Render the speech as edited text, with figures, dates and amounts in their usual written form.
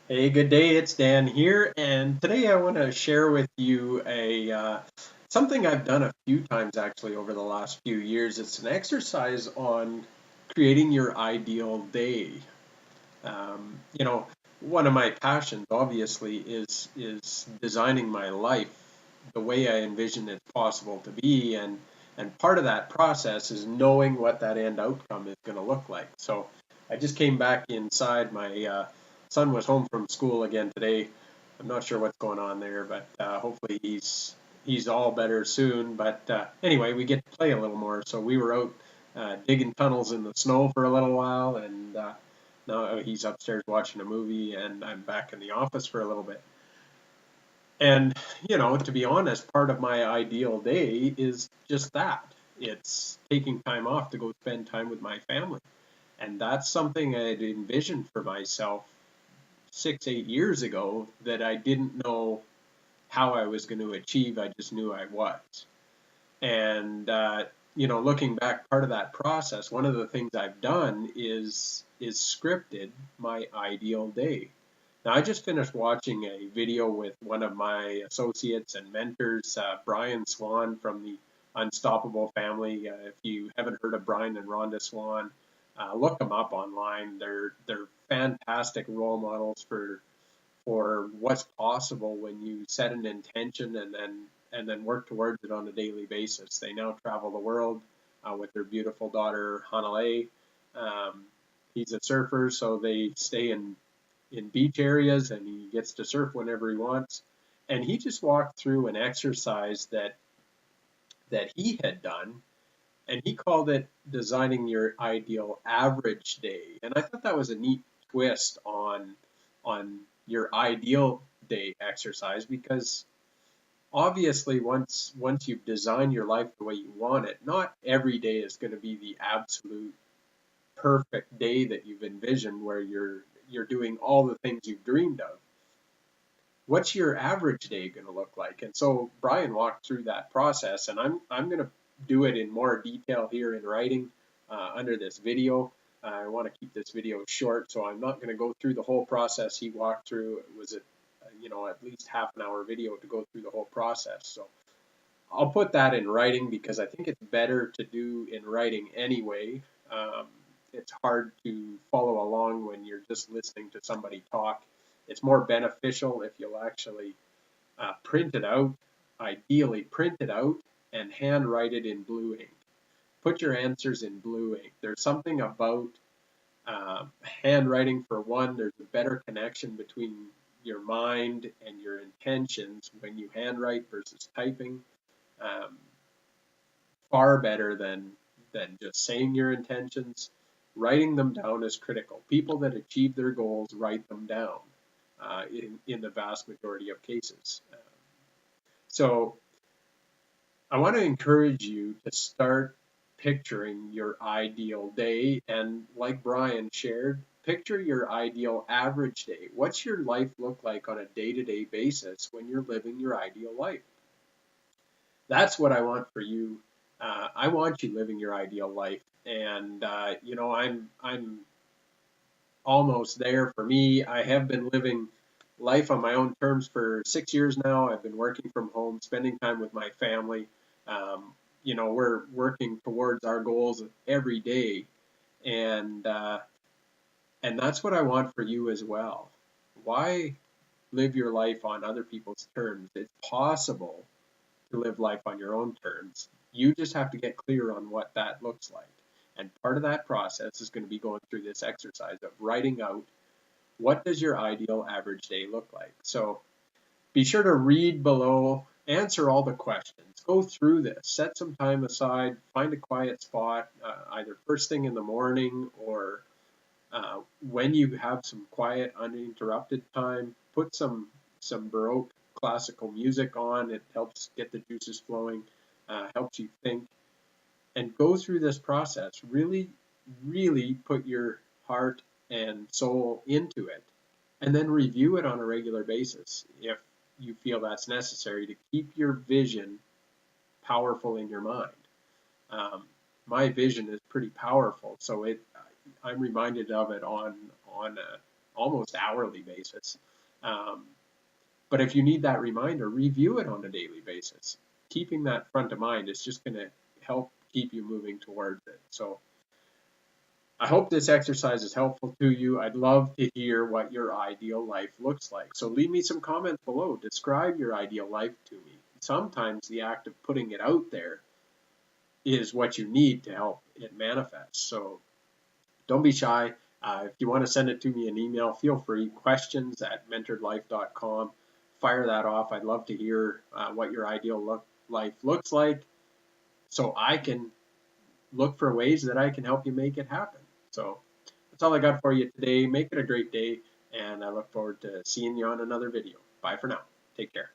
Hey, good day. It's Dan here, and today I want to share with you a something I've done a few times actually over the last few years. It's an exercise on creating your ideal day. You know, one of my passions obviously is designing my life the way I envision it possible to be, and part of that process is knowing what that end outcome is going to look like. So I just came back inside. My son was home from school again today. I'm not sure what's going on there, but hopefully he's all better soon. But anyway, we get to play a little more. So we were out digging tunnels in the snow for a little while, and now he's upstairs watching a movie, and I'm back in the office for a little bit. And, to be honest, part of my ideal day is just that. It's taking time off to go spend time with my family. And that's something I'd envisioned for myself 6, 8 years ago that I didn't know how I was going to achieve. I just knew I was. And, looking back, part of that process, one of the things I've done is scripted my ideal day. Now, I just finished watching a video with one of my associates and mentors, Brian Swan from the Unstoppable family. If you haven't heard of Brian and Rhonda Swan, look them up online. They're fantastic role models for what's possible when you set an intention and then work towards it on a daily basis. They now travel the world with their beautiful daughter Hanalei. Um, he's a surfer, so they stay in beach areas, and he gets to surf whenever he wants. And he just walked through an exercise that he had done, and he called it designing your ideal average day. And I thought that was a neat twist on your ideal day exercise, because obviously once you've designed your life the way you want it, not every day is going to be the absolute perfect day that you've envisioned where you're doing all the things you've dreamed of. What's your average day going to look like? And so Brian walked through that process, and I'm going to do it in more detail here in writing under this video. I want to keep this video short, so I'm not going to go through the whole process he walked through. It was at least half an hour video to go through the whole process. So I'll put that in writing because I think it's better to do in writing anyway. Um, it's hard to follow along when you're just listening to somebody talk. It's more beneficial if you'll actually print it out, ideally print it out and handwrite it in blue ink. Put your answers in blue ink. There's something about handwriting, for one. There's a better connection between your mind and your intentions when you handwrite versus typing. Um, Far better than just saying your intentions. Writing them down is critical. People that achieve their goals write them down in the vast majority of cases. So I want to encourage you to start picturing your ideal day. And like Brian shared, picture your ideal average day. What's your life look like on a day to day basis when you're living your ideal life? That's what I want for you. I want you living your ideal life. And, I'm almost there. For me, I have been living life on my own terms for 6 years now. I've been working from home, spending time with my family. We're working towards our goals every day, and and that's what I want for you as well. Why live your life on other people's terms? It's possible to live life on your own terms. You just have to get clear on what that looks like. And part of that process is going to be going through this exercise of writing out what does your ideal average day look like. So be sure to read below, answer all the questions, go through this, set some time aside, find a quiet spot, either first thing in the morning or when you have some quiet, uninterrupted time. Put some Baroque classical music on. It helps get the juices flowing, helps you think, and go through this process. Really, really put your heart and soul into it, and then review it on a regular basis if you feel that's necessary to keep your vision powerful in your mind. Um, my vision is pretty powerful, so I'm reminded of it on almost hourly basis. But if you need that reminder, review it on a daily basis. Keeping that front of mind is just going to help keep you moving towards it. So I hope this exercise is helpful to you. I'd love to hear what your ideal life looks like. So leave me some comments below. Describe your ideal life to me. Sometimes the act of putting it out there is what you need to help it manifest. So don't be shy. If you want to send it to me an email, feel free. questions@mentoredlife.com. Fire that off. I'd love to hear what your ideal life looks like so I can look for ways that I can help you make it happen. So that's all I got for you today. Make it a great day, and I look forward to seeing you on another video. Bye for now. Take care.